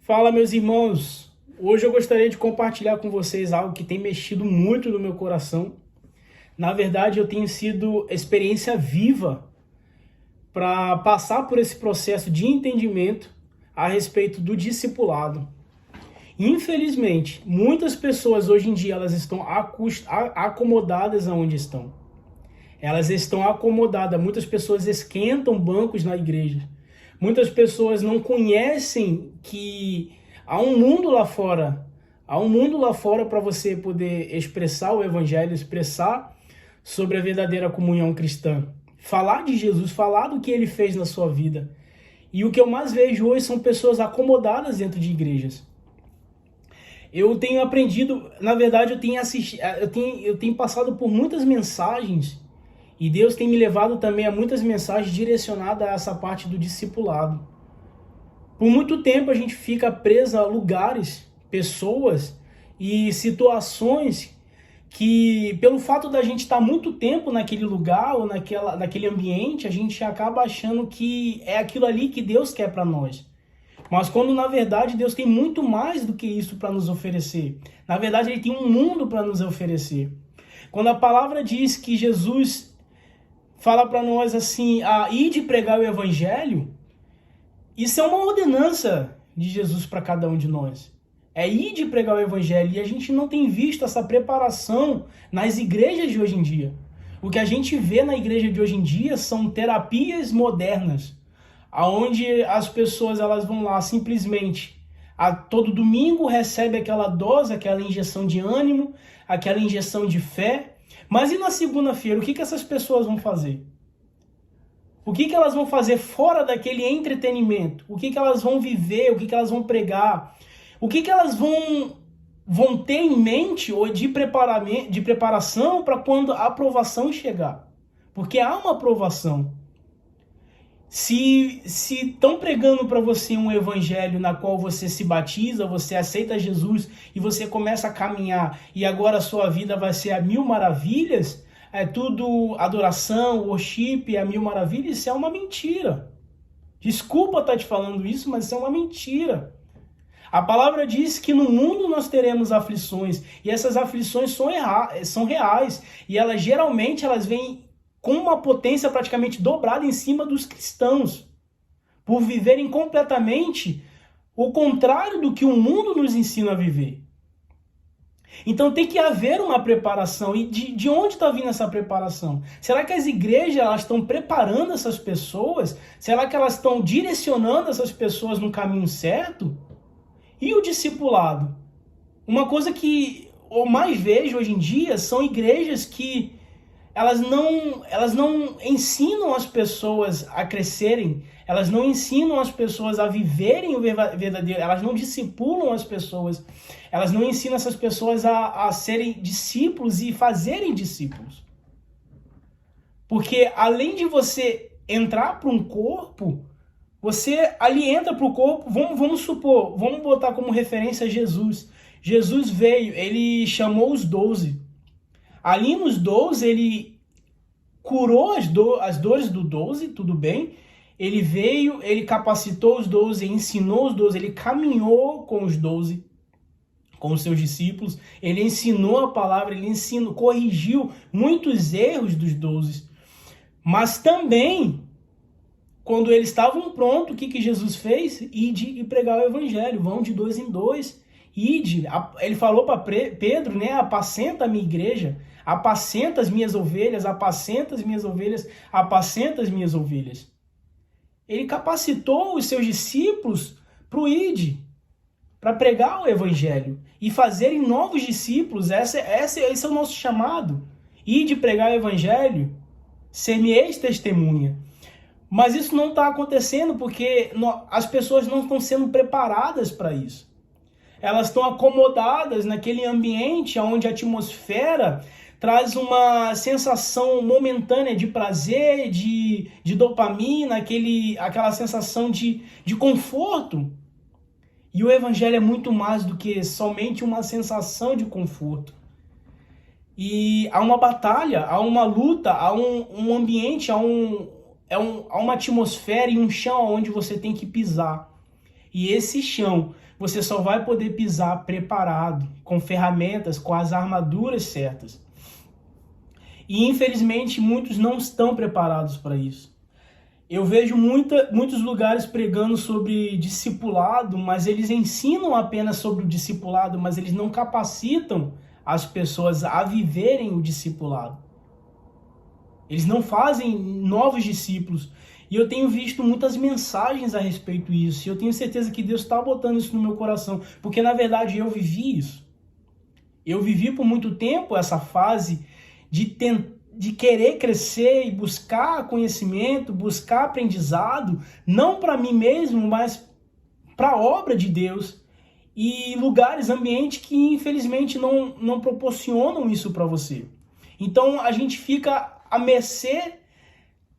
Fala, meus irmãos! Hoje eu gostaria de compartilhar com vocês algo que tem mexido muito no meu coração. Na verdade, eu tenho sido experiência viva para passar por esse processo de entendimento a respeito do discipulado. Infelizmente, muitas pessoas hoje em dia elas estão acomodadas aonde estão. Elas estão acomodadas, muitas pessoas esquentam bancos na igreja. Muitas pessoas não conhecem que há um mundo lá fora. Há um mundo lá fora para você poder expressar o evangelho, expressar sobre a verdadeira comunhão cristã. Falar de Jesus, falar do que ele fez na sua vida. E o que eu mais vejo hoje são pessoas acomodadas dentro de igrejas. Eu tenho aprendido, na verdade, eu tenho passado por muitas mensagens e Deus tem me levado também a muitas mensagens direcionadas a essa parte do discipulado. Por muito tempo a gente fica preso a lugares, pessoas e situações que, pelo fato da gente estar muito tempo naquele lugar ou naquele ambiente, a gente acaba achando que é aquilo ali que Deus quer para nós. Mas quando na verdade Deus tem muito mais do que isso para nos oferecer. Na verdade Ele tem um mundo para nos oferecer. Quando a palavra diz que Jesus fala para nós assim, ir de pregar o evangelho, isso é uma ordenança de Jesus para cada um de nós. É ir de pregar o evangelho e a gente não tem visto essa preparação nas igrejas de hoje em dia. O que a gente vê na igreja de hoje em dia são terapias modernas, aonde as pessoas elas vão lá simplesmente todo domingo recebe aquela dose, aquela injeção de ânimo, aquela injeção de fé. Mas e na segunda-feira, o que essas pessoas vão fazer? O que elas vão fazer fora daquele entretenimento? O que elas vão viver? O que elas vão pregar? O que elas vão ter em mente ou de preparação para quando a aprovação chegar? Porque há uma aprovação. Se estão pregando para você um evangelho na qual você se batiza, você aceita Jesus e você começa a caminhar e agora a sua vida vai ser a mil maravilhas, é tudo adoração, worship, a mil maravilhas, isso é uma mentira. Desculpa estar te falando isso, mas isso é uma mentira. A palavra diz que no mundo nós teremos aflições e essas aflições são reais e elas geralmente vêm com uma potência praticamente dobrada em cima dos cristãos, por viverem completamente o contrário do que o mundo nos ensina a viver. Então tem que haver uma preparação. E de onde está vindo essa preparação? Será que as igrejas elas estão preparando essas pessoas? Será que elas estão direcionando essas pessoas no caminho certo? E o discipulado? Uma coisa que eu mais vejo hoje em dia são igrejas que elas não ensinam as pessoas a crescerem, elas não ensinam as pessoas a viverem o verdadeiro, elas não discipulam as pessoas, elas não ensinam essas pessoas a serem discípulos e fazerem discípulos. Porque além de você entrar para um corpo, você ali entra para o corpo, vamos botar como referência Jesus. Jesus veio, ele chamou os 12. Ali nos 12, ele curou as dores do 12, tudo bem. Ele veio, ele capacitou os 12, ensinou os 12, ele caminhou com os 12, com os seus discípulos. Ele ensinou a palavra, corrigiu muitos erros dos 12. Mas também, quando eles estavam prontos, o que Jesus fez? Ide e pregar o evangelho, vão de 2 em 2. Ide, ele falou para Pedro, né, apacenta a minha igreja, apacenta as minhas ovelhas, apacenta as minhas ovelhas, apacenta as minhas ovelhas. Ele capacitou os seus discípulos para o ide, para pregar o evangelho e fazerem novos discípulos. Esse é o nosso chamado, ide pregar o evangelho, ser-me-eis testemunha. Mas isso não está acontecendo porque as pessoas não estão sendo preparadas para isso. Elas estão acomodadas naquele ambiente onde a atmosfera traz uma sensação momentânea de prazer, de dopamina, aquela sensação de conforto. E o evangelho é muito mais do que somente uma sensação de conforto. E há uma batalha, há uma luta, há um ambiente, há uma atmosfera e um chão onde você tem que pisar. E esse chão você só vai poder pisar preparado, com ferramentas, com as armaduras certas. E infelizmente muitos não estão preparados para isso. Eu vejo muitos lugares pregando sobre discipulado, mas eles ensinam apenas sobre o discipulado, mas eles não capacitam as pessoas a viverem o discipulado. Eles não fazem novos discípulos. E eu tenho visto muitas mensagens a respeito disso. E eu tenho certeza que Deus está botando isso no meu coração. Porque, na verdade, eu vivi isso. Eu vivi por muito tempo essa fase de querer crescer e buscar conhecimento, buscar aprendizado, não para mim mesmo, mas para a obra de Deus. E lugares, ambientes que, infelizmente, não proporcionam isso para você. Então, a gente fica à mercê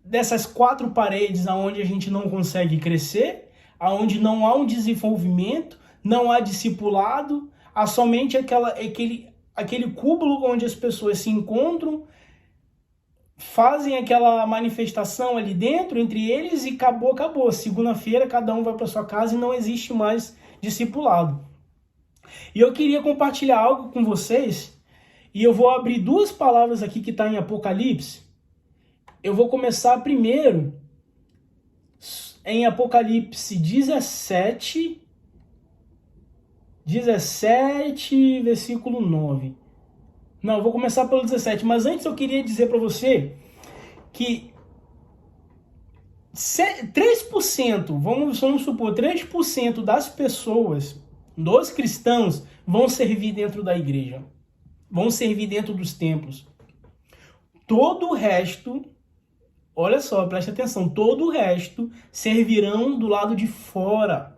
dessas quatro paredes onde a gente não consegue crescer, onde não há um desenvolvimento, não há discipulado, há somente aquele cúmulo onde as pessoas se encontram, fazem aquela manifestação ali dentro, entre eles, e acabou. Segunda-feira, cada um vai para sua casa e não existe mais discipulado. E eu queria compartilhar algo com vocês, e eu vou abrir duas palavras aqui que está em Apocalipse. Eu vou começar primeiro em Apocalipse 17, versículo 9. Não, eu vou começar pelo 17, mas antes eu queria dizer para você que 3%, vamos supor, 3% das pessoas, dos cristãos, vão servir dentro da igreja, vão servir dentro dos templos. Todo o resto, olha só, preste atenção, todo o resto servirão do lado de fora.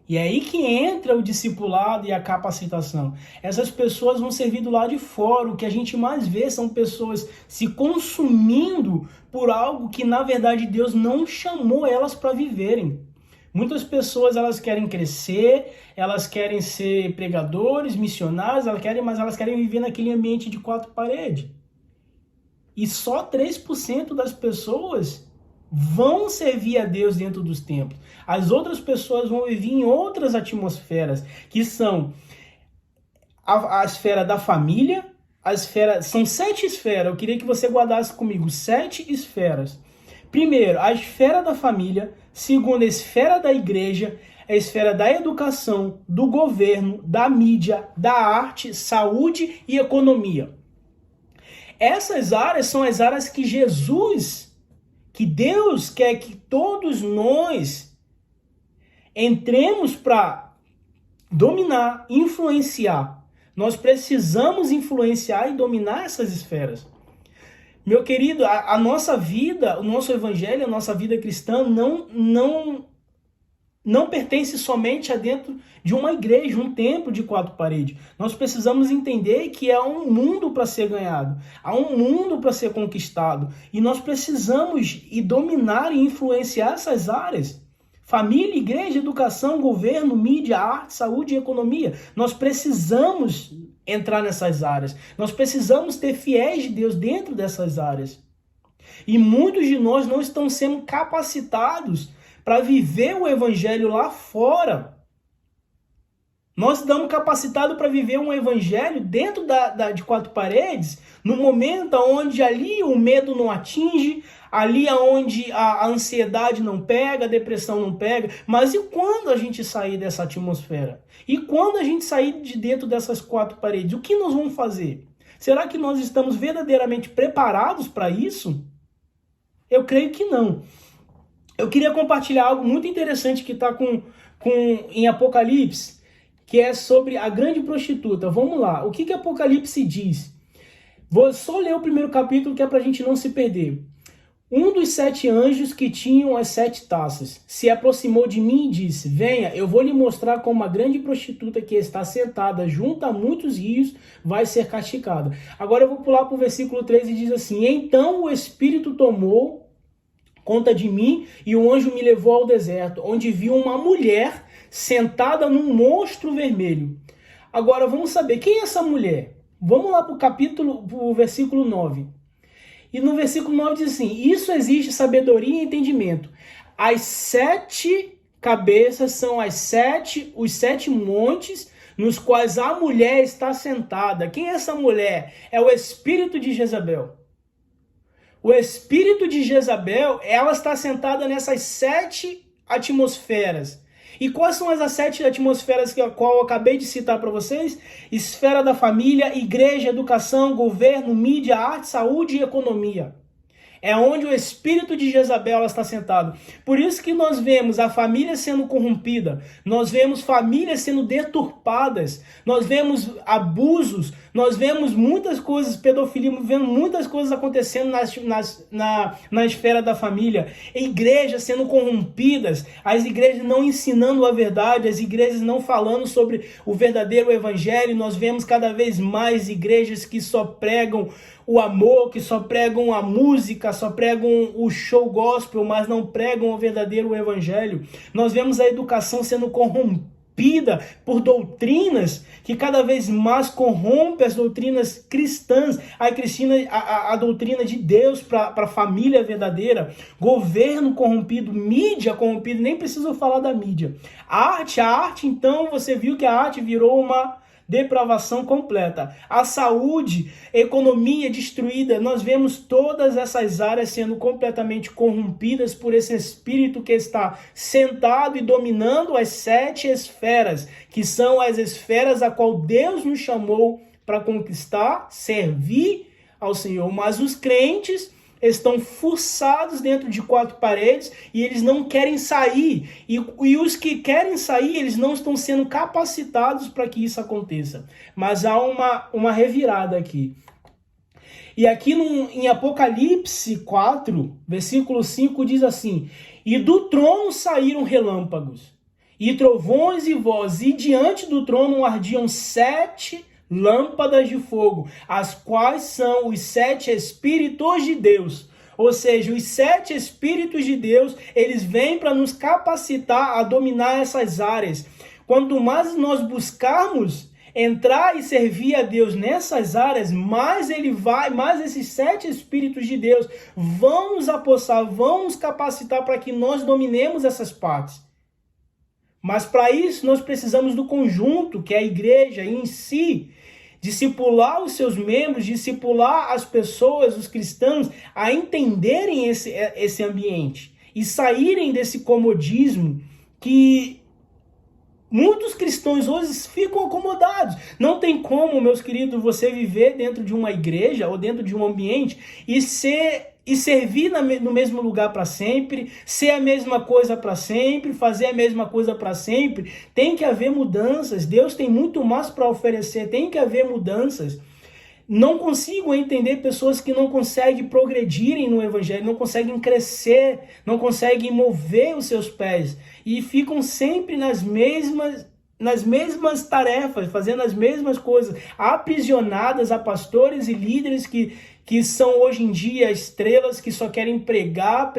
E é aí que entra o discipulado e a capacitação. Essas pessoas vão servir do lado de fora. O que a gente mais vê são pessoas se consumindo por algo que, na verdade, Deus não chamou elas para viverem. Muitas pessoas, elas querem crescer, elas querem ser pregadores, missionários, mas elas querem viver naquele ambiente de quatro paredes. E só 3% das pessoas vão servir a Deus dentro dos templos. As outras pessoas vão viver em outras atmosferas, que são a esfera da família, são 7 esferas, eu queria que você guardasse comigo, 7 esferas. Primeiro, a esfera da família. Segundo, a esfera da igreja, a esfera da educação, do governo, da mídia, da arte, saúde e economia. Essas áreas são as áreas que Deus quer que todos nós entremos para dominar, influenciar. Nós precisamos influenciar e dominar essas esferas. Meu querido, a nossa vida, o nosso evangelho, a nossa vida cristã não pertence somente a dentro de uma igreja, um templo de 4 paredes. Nós precisamos entender que há um mundo para ser ganhado, há um mundo para ser conquistado. E nós precisamos dominar e influenciar essas áreas. Família, igreja, educação, governo, mídia, arte, saúde e economia. Nós precisamos entrar nessas áreas. Nós precisamos ter fiéis de Deus dentro dessas áreas. E muitos de nós não estão sendo capacitados para viver o evangelho lá fora. Nós estamos capacitados para viver um evangelho dentro de 4 paredes, no momento onde ali o medo não atinge, ali onde a ansiedade não pega, a depressão não pega. Mas e quando a gente sair dessa atmosfera? E quando a gente sair de dentro dessas 4 paredes? O que nós vamos fazer? Será que nós estamos verdadeiramente preparados para isso? Eu creio que não. Eu queria compartilhar algo muito interessante que está em Apocalipse, que é sobre a grande prostituta. Vamos lá, o que Apocalipse diz? Vou só ler o primeiro capítulo, que é para a gente não se perder. Um dos 7 anjos que tinham as 7 taças se aproximou de mim e disse: venha, eu vou lhe mostrar como a grande prostituta que está sentada junto a muitos rios vai ser castigada. Agora eu vou pular para o versículo 13 e diz assim: então o Espírito tomou conta de mim e o anjo me levou ao deserto, onde vi uma mulher sentada num monstro vermelho. Agora vamos saber quem é essa mulher. Vamos lá para o versículo 9. E no versículo 9 diz assim: isso existe sabedoria e entendimento. As 7 cabeças são os 7 montes nos quais a mulher está sentada. Quem é essa mulher? É o espírito de Jezabel. O espírito de Jezabel, ela está sentada nessas 7 atmosferas. E quais são as 7 atmosferas que qual eu acabei de citar para vocês? Esfera da família, igreja, educação, governo, mídia, arte, saúde e economia. É onde o espírito de Jezabel está sentado. Por isso que nós vemos a família sendo corrompida, nós vemos famílias sendo deturpadas, nós vemos abusos, nós vemos muitas coisas, pedofilia, vemos muitas coisas acontecendo na esfera da família. Igrejas sendo corrompidas, as igrejas não ensinando a verdade, as igrejas não falando sobre o verdadeiro evangelho. Nós vemos cada vez mais igrejas que só pregam o amor, que só pregam a música, só pregam o show gospel, mas não pregam o verdadeiro evangelho. Nós vemos a educação sendo corrompida por doutrinas que cada vez mais corrompem as doutrinas cristãs, a doutrina de Deus para a família verdadeira. Governo corrompido, mídia corrompida, nem preciso falar da mídia. A arte, então, você viu que a arte virou uma depravação completa. A saúde, economia destruída, nós vemos todas essas áreas sendo completamente corrompidas por esse espírito que está sentado e dominando as 7 esferas, que são as esferas a qual Deus nos chamou para conquistar, servir ao Senhor. Mas os crentes estão forçados dentro de 4 paredes e eles não querem sair. E os que querem sair, eles não estão sendo capacitados para que isso aconteça. Mas há uma revirada aqui. E aqui em Apocalipse 4, versículo 5, diz assim: e do trono saíram relâmpagos, e trovões e vozes, e diante do trono ardiam 7 lâmpadas de fogo, as quais são os 7 Espíritos de Deus. Ou seja, os 7 Espíritos de Deus, eles vêm para nos capacitar a dominar essas áreas. Quanto mais nós buscarmos entrar e servir a Deus nessas áreas, mais esses 7 Espíritos de Deus vão nos apossar, vão nos capacitar para que nós dominemos essas partes. Mas para isso nós precisamos do conjunto, que é a igreja em si, discipular os seus membros, discipular as pessoas, os cristãos, a entenderem esse ambiente e saírem desse comodismo que muitos cristãos hoje ficam acomodados. Não tem como, meus queridos, você viver dentro de uma igreja ou dentro de um ambiente e servir no mesmo lugar para sempre, ser a mesma coisa para sempre, fazer a mesma coisa para sempre. Tem que haver mudanças. Deus tem muito mais para oferecer. Tem que haver mudanças. Não consigo entender pessoas que não conseguem progredirem no evangelho, não conseguem crescer, não conseguem mover os seus pés e ficam sempre nas mesmas tarefas, fazendo as mesmas coisas, aprisionadas a pastores e líderes que são hoje em dia estrelas, que só querem pregar,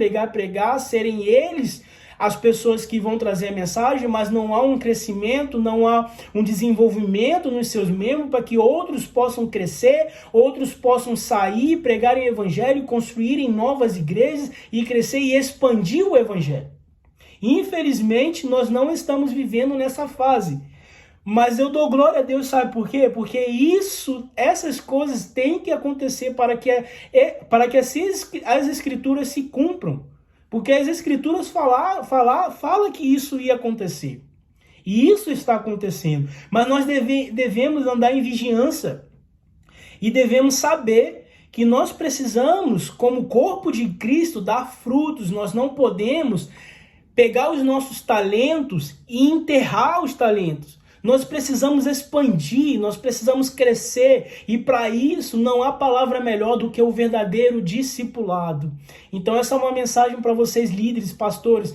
serem eles as pessoas que vão trazer a mensagem, mas não há um crescimento, não há um desenvolvimento nos seus membros para que outros possam crescer, outros possam sair, pregarem o evangelho, construírem novas igrejas e crescer e expandir o evangelho. Infelizmente, nós não estamos vivendo nessa fase. Mas eu dou glória a Deus, sabe por quê? Porque essas coisas têm que acontecer para que as escrituras se cumpram. Porque as escrituras falam que isso ia acontecer. E isso está acontecendo. Mas nós devemos andar em vigilância. E devemos saber que nós precisamos, como corpo de Cristo, dar frutos. Nós não podemos pegar os nossos talentos e enterrar os talentos. Nós precisamos expandir, nós precisamos crescer, e para isso não há palavra melhor do que o verdadeiro discipulado. Então essa é uma mensagem para vocês, líderes, pastores.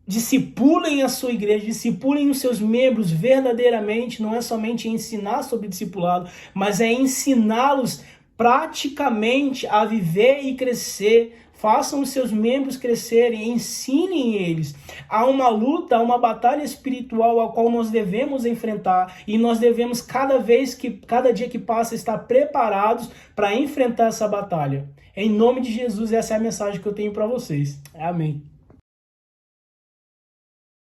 Discipulem a sua igreja, discipulem os seus membros verdadeiramente. Não é somente ensinar sobre discipulado, mas é ensiná-los praticamente a viver e crescer. Façam os seus membros crescerem, ensinem eles. Há uma luta, há uma batalha espiritual a qual nós devemos enfrentar, e nós devemos cada dia que passa estar preparados para enfrentar essa batalha. Em nome de Jesus, essa é a mensagem que eu tenho para vocês. Amém.